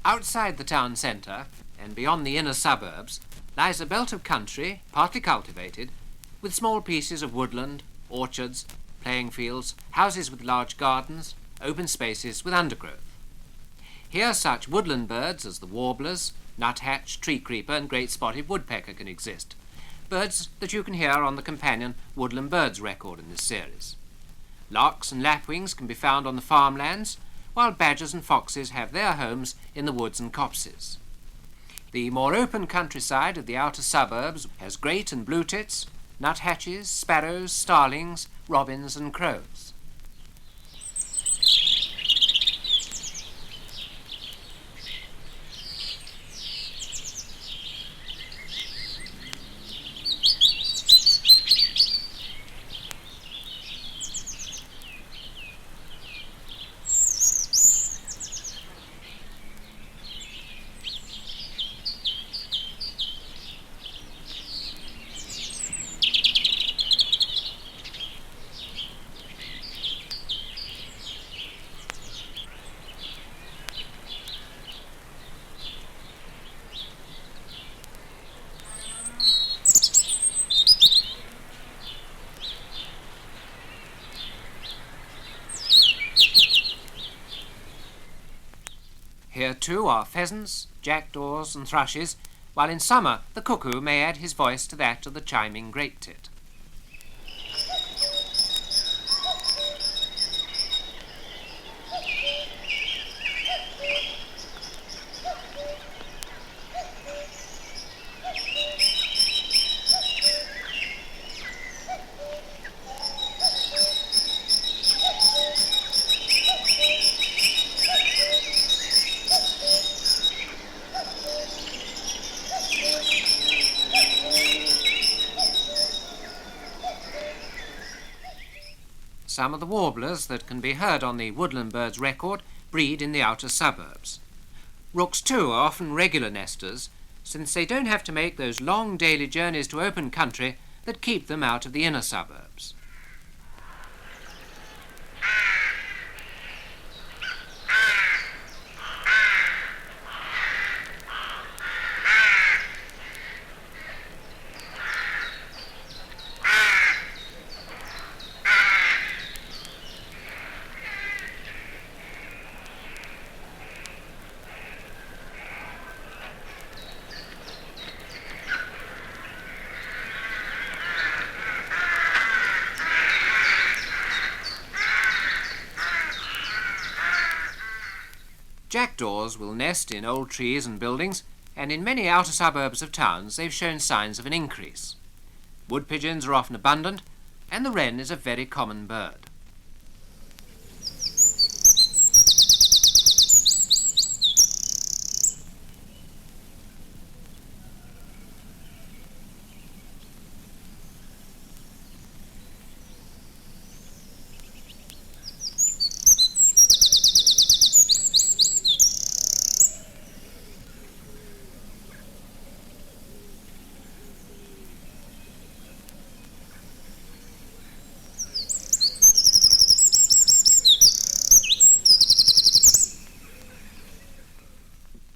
Outside the town centre, and beyond the inner suburbs, lies a belt of country, partly cultivated, with small pieces of woodland, orchards, playing fields, houses with large gardens, open spaces with undergrowth. Here such woodland birds as the warblers, nuthatch, tree creeper and great spotted woodpecker can exist, birds that you can hear on the companion Woodland Birds record in this series. Larks and lapwings can be found on the farmlands, while badgers and foxes have their homes in the woods and copses. The more open countryside of the outer suburbs has great and blue tits, nuthatches, sparrows, starlings, robins and crows. Here too are pheasants, jackdaws and thrushes, while in summer the cuckoo may add his voice to that of the chiming great tit. Some of the warblers that can be heard on the Woodland Birds record breed in the outer suburbs. Rooks too are often regular nesters, since they don't have to make those long daily journeys to open country that keep them out of the inner suburbs. Jackdaws will nest in old trees and buildings, and in many outer suburbs of towns they've shown signs of an increase. Wood pigeons are often abundant, and the wren is a very common bird.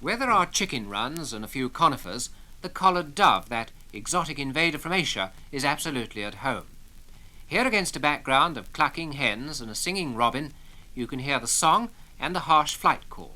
Where there are chicken runs and a few conifers, the collared dove, that exotic invader from Asia, is absolutely at home. Here against a background of clucking hens and a singing robin, you can hear the song and the harsh flight call.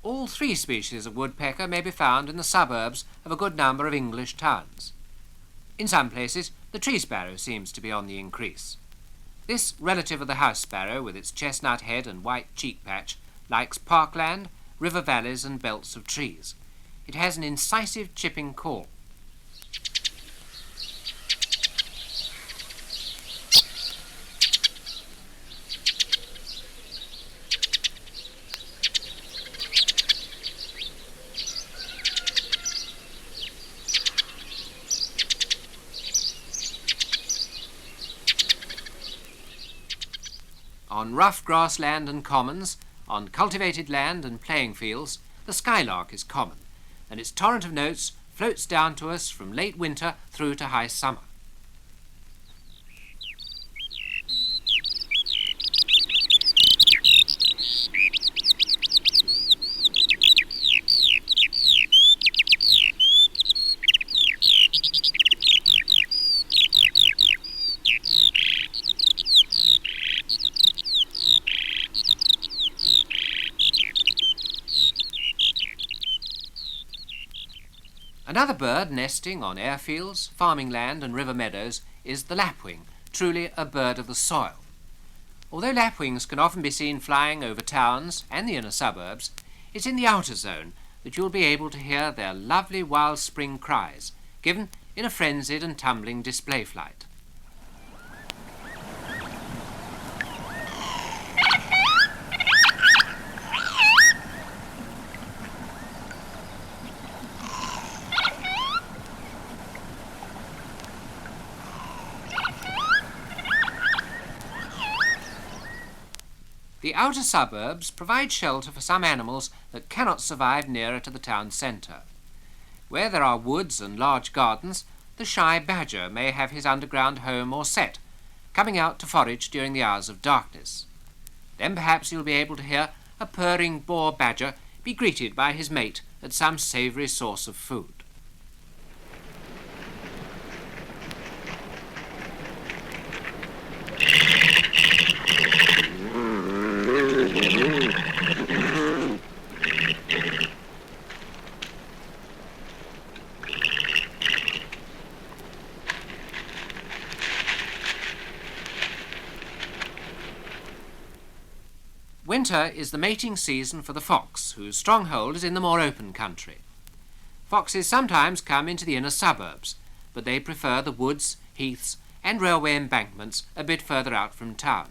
All three species of woodpecker may be found in the suburbs of a good number of English towns. In some places, the tree sparrow seems to be on the increase. This relative of the house sparrow, with its chestnut head and white cheek patch, likes parkland, river valleys and belts of trees. It has an incisive chipping call. On rough grassland and commons, on cultivated land and playing fields, the skylark is common, and its torrent of notes floats down to us from late winter through to high summer. Another bird nesting on airfields, farming land and river meadows is the lapwing, truly a bird of the soil. Although lapwings can often be seen flying over towns and the inner suburbs, it's in the outer zone that you'll be able to hear their lovely wild spring cries, given in a frenzied and tumbling display flight. The outer suburbs provide shelter for some animals that cannot survive nearer to the town centre. Where there are woods and large gardens, the shy badger may have his underground home or set, coming out to forage during the hours of darkness. Then perhaps you'll be able to hear a purring boar badger be greeted by his mate at some savoury source of food. Winter is the mating season for the fox, whose stronghold is in the more open country. Foxes sometimes come into the inner suburbs, but they prefer the woods, heaths and railway embankments a bit further out from town.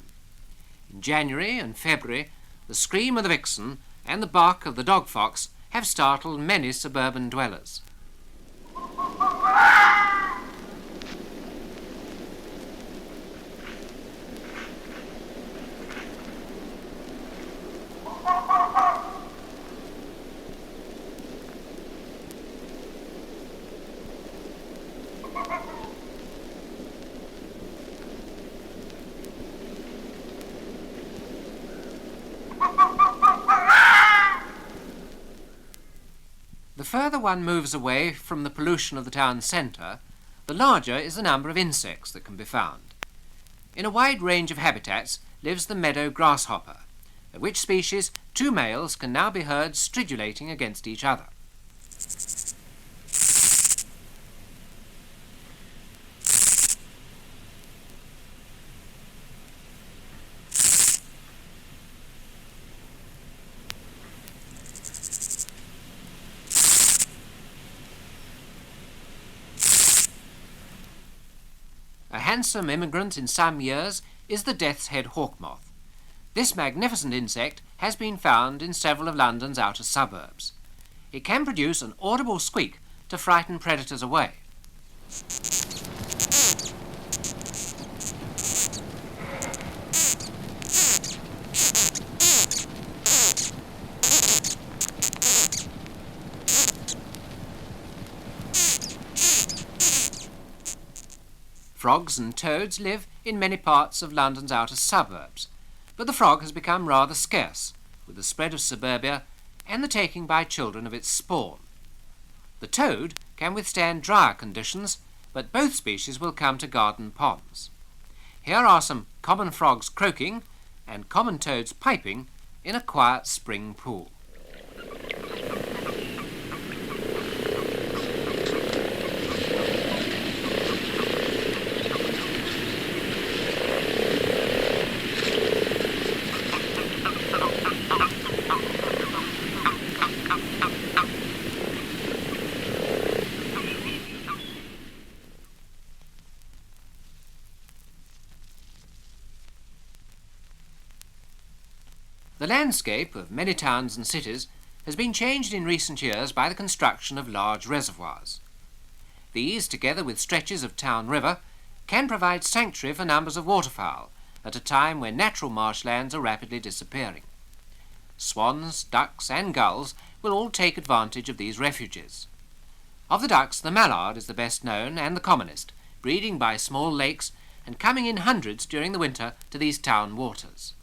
In January and February, the scream of the vixen and the bark of the dog fox have startled many suburban dwellers. The further one moves away from the pollution of the town centre, the larger is the number of insects that can be found. In a wide range of habitats lives the meadow grasshopper, of which species 2 males can now be heard stridulating against each other. A handsome immigrant in some years is the death's head hawk moth. This magnificent insect has been found in several of London's outer suburbs. It can produce an audible squeak to frighten predators away. Frogs and toads live in many parts of London's outer suburbs, but the frog has become rather scarce with the spread of suburbia and the taking by children of its spawn. The toad can withstand drier conditions, but both species will come to garden ponds. Here are some common frogs croaking and common toads piping in a quiet spring pool. The landscape of many towns and cities has been changed in recent years by the construction of large reservoirs. These, together with stretches of town river, can provide sanctuary for numbers of waterfowl, at a time when natural marshlands are rapidly disappearing. Swans, ducks and gulls will all take advantage of these refuges. Of the ducks, the mallard is the best known and the commonest, breeding by small lakes and coming in hundreds during the winter to these town waters.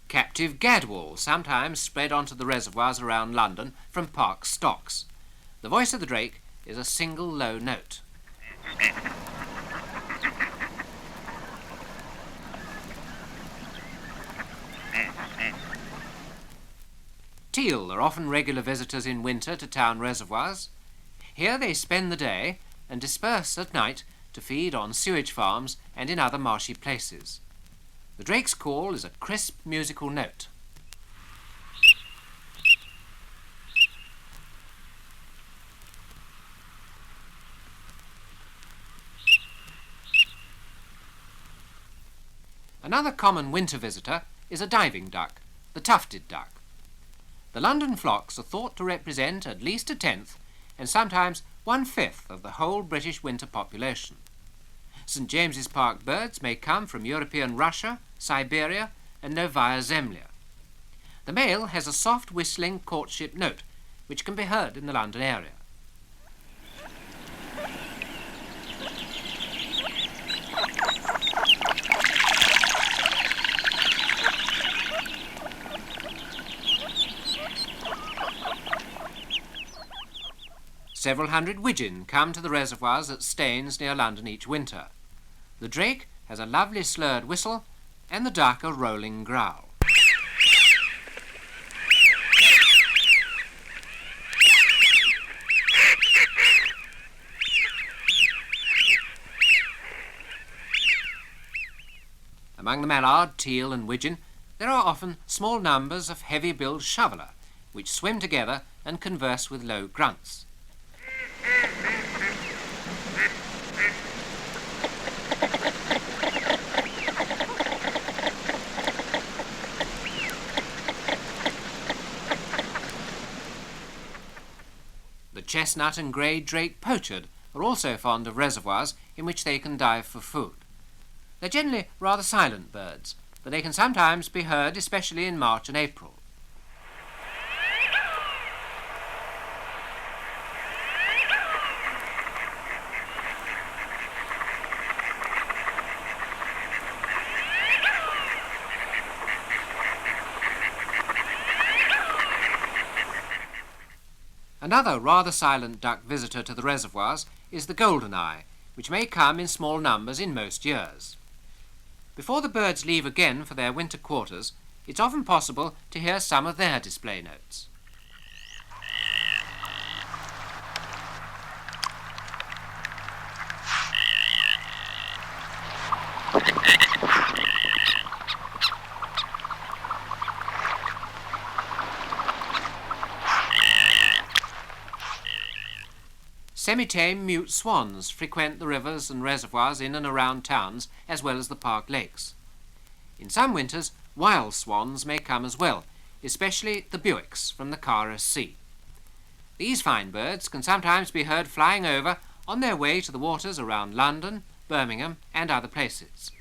Captive gadwall sometimes spread onto the reservoirs around London from park stocks. The voice of the drake is a single low note. Teal are often regular visitors in winter to town reservoirs. Here they spend the day and disperse at night to feed on sewage farms and in other marshy places. The drake's call is a crisp musical note. Another common winter visitor is a diving duck, the tufted duck. The London flocks are thought to represent at least a tenth and sometimes 1/5 of the whole British winter population. St. James's Park birds may come from European Russia, Siberia and Novaya Zemlya. The male has a soft whistling courtship note which can be heard in the London area. Several hundred widgeon come to the reservoirs at Staines near London each winter. The drake has a lovely slurred whistle and the duck a rolling growl. Among the mallard, teal and widgeon there are often small numbers of heavy-billed shoveler which swim together and converse with low grunts. The chestnut and grey drake pochard are also fond of reservoirs in which they can dive for food. They're generally rather silent birds, but they can sometimes be heard especially in March and April. Another rather silent duck visitor to the reservoirs is the golden-eye, which may come in small numbers in most years. Before the birds leave again for their winter quarters, it's often possible to hear some of their display notes. Semi-tame mute swans frequent the rivers and reservoirs in and around towns as well as the park lakes. In some winters, wild swans may come as well, especially the Buicks from the Kara Sea. These fine birds can sometimes be heard flying over on their way to the waters around London, Birmingham and other places.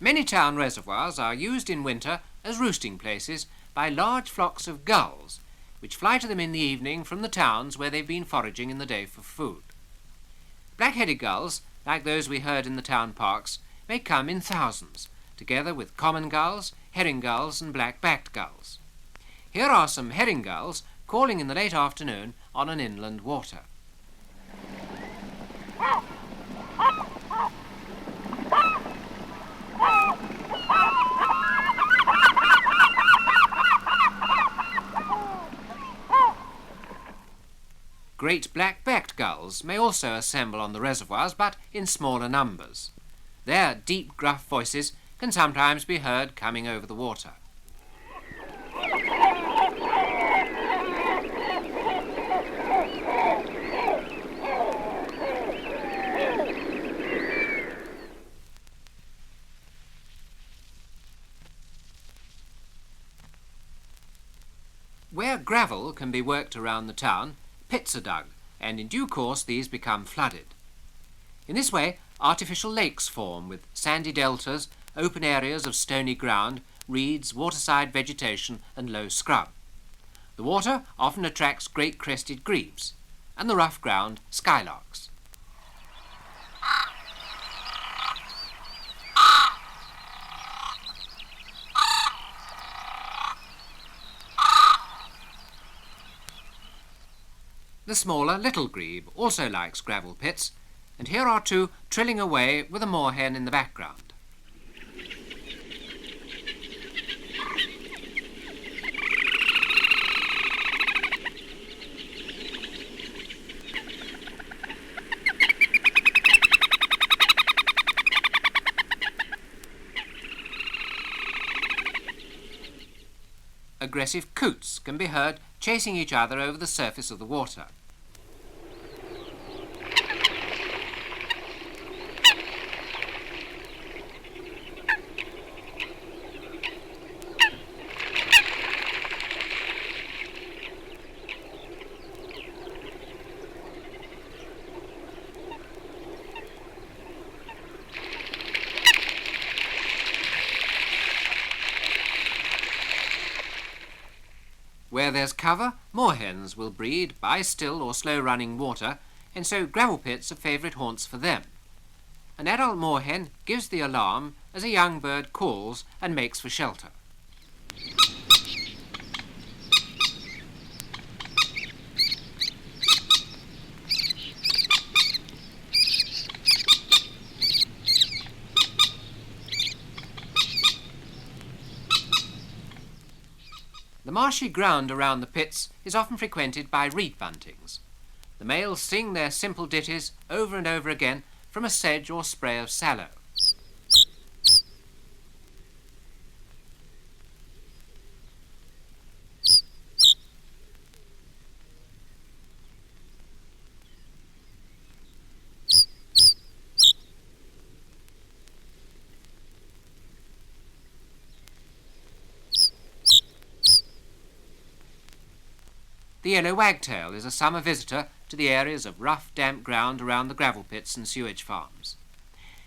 Many town reservoirs are used in winter as roosting places by large flocks of gulls, which fly to them in the evening from the towns where they've been foraging in the day for food. Black-headed gulls, like those we heard in the town parks, may come in thousands, together with common gulls, herring gulls and black-backed gulls. Here are some herring gulls calling in the late afternoon on an inland water. Great black-backed gulls may also assemble on the reservoirs, but in smaller numbers. Their deep, gruff voices can sometimes be heard coming over the water. Where gravel can be worked around the town, pits are dug, and in due course these become flooded. In this way, artificial lakes form with sandy deltas, open areas of stony ground, reeds, waterside vegetation and low scrub. The water often attracts great crested grebes, and the rough ground skylarks. The smaller little grebe also likes gravel pits, and here are two trilling away with a moorhen in the background. Aggressive coots can be heard chasing each other over the surface of the water. Where there's cover, moorhens will breed by still or slow-running water, and so gravel pits are favourite haunts for them. An adult moorhen gives the alarm as a young bird calls and makes for shelter. The marshy ground around the pits is often frequented by reed buntings. The males sing their simple ditties over and over again from a sedge or spray of sallow. The yellow wagtail is a summer visitor to the areas of rough, damp ground around the gravel pits and sewage farms.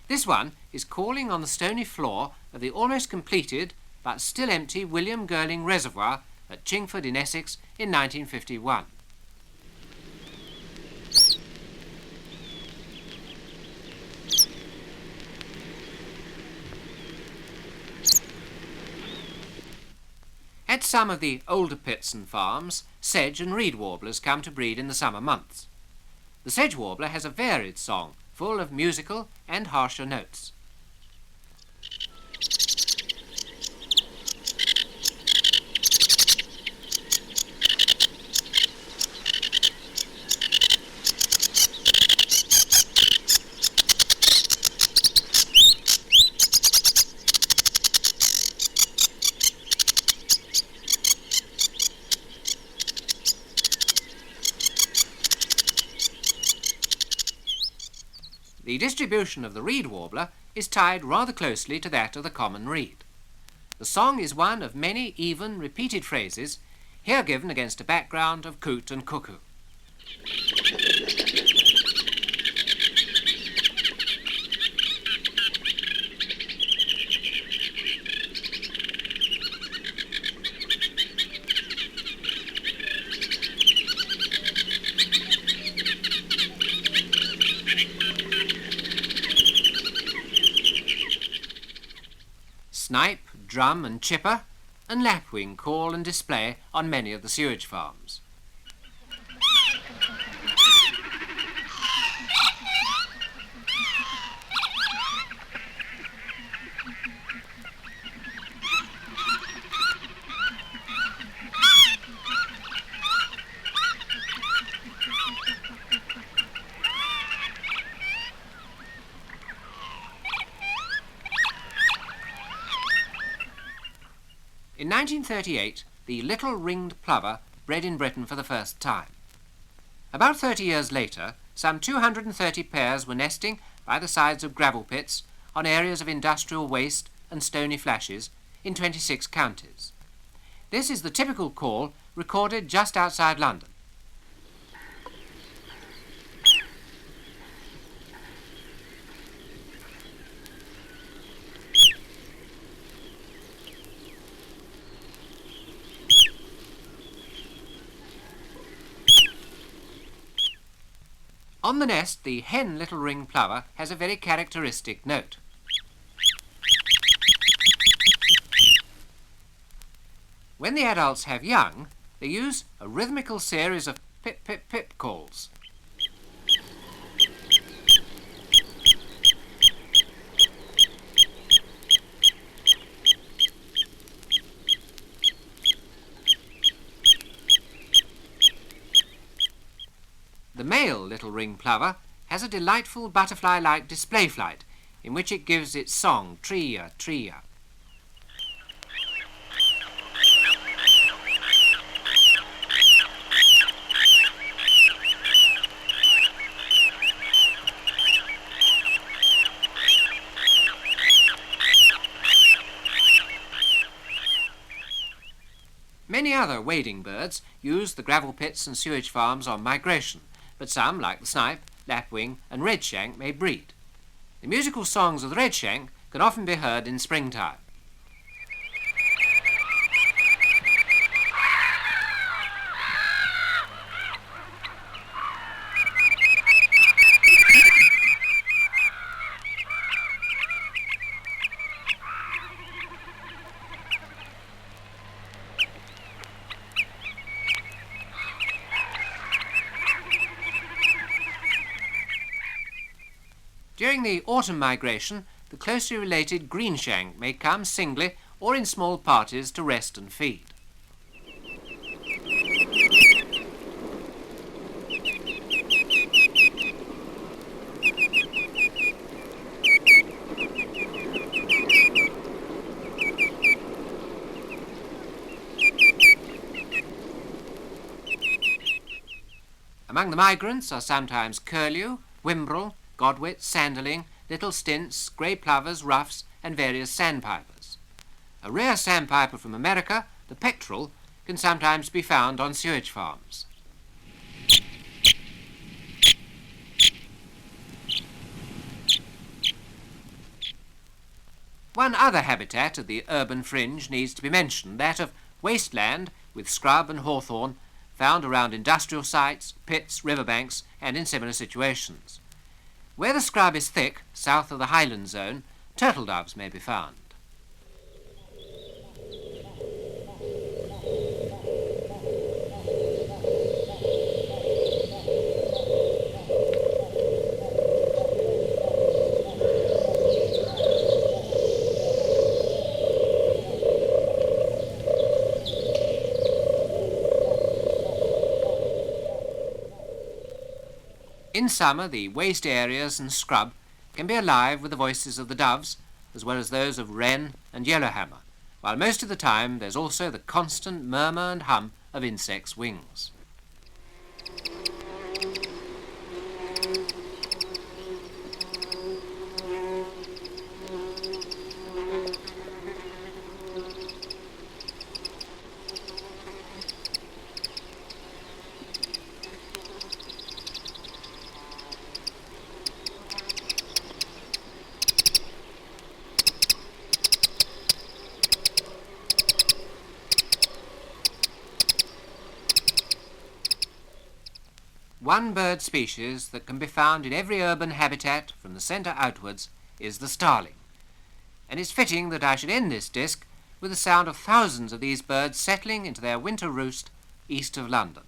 This one is calling on the stony floor of the almost completed but still empty William Girling Reservoir at Chingford in Essex in 1951. At some of the older pits and farms, sedge and reed warblers come to breed in the summer months. The sedge warbler has a varied song, full of musical and harsher notes. The distribution of the reed warbler is tied rather closely to that of the common reed. The song is one of many even, repeated phrases, here given against a background of coot and cuckoo. Snipe, drum and chipper and lapwing call and display on many of the sewage farms. In 1938, the little ringed plover bred in Britain for the first time. About 30 years later, some 230 pairs were nesting by the sides of gravel pits on areas of industrial waste and stony flashes in 26 counties. This is the typical call recorded just outside London. On the nest, the hen little ring plover has a very characteristic note. When the adults have young, they use a rhythmical series of pip-pip-pip calls. The male little ring plover has a delightful butterfly-like display flight in which it gives its song, tria, tria. Many other wading birds use the gravel pits and sewage farms on migration, but some, like the snipe, lapwing and redshank, may breed. The musical songs of the redshank can often be heard in springtime. During the autumn migration, the closely related greenshank may come singly or in small parties to rest and feed. Among the migrants are sometimes curlew, whimbrel, godwit, sanderling, little stints, grey plovers, ruffs, and various sandpipers. A rare sandpiper from America, the petrel, can sometimes be found on sewage farms. One other habitat of the urban fringe needs to be mentioned, that of wasteland with scrub and hawthorn, found around industrial sites, pits, riverbanks, and in similar situations. Where the scrub is thick, south of the highland zone, turtle doves may be found. In summer, the waste areas and scrub can be alive with the voices of the doves, as well as those of wren and yellowhammer, while most of the time there's also the constant murmur and hum of insects' wings. One bird species that can be found in every urban habitat from the centre outwards is the starling, and it's fitting that I should end this disc with the sound of thousands of these birds settling into their winter roost east of London.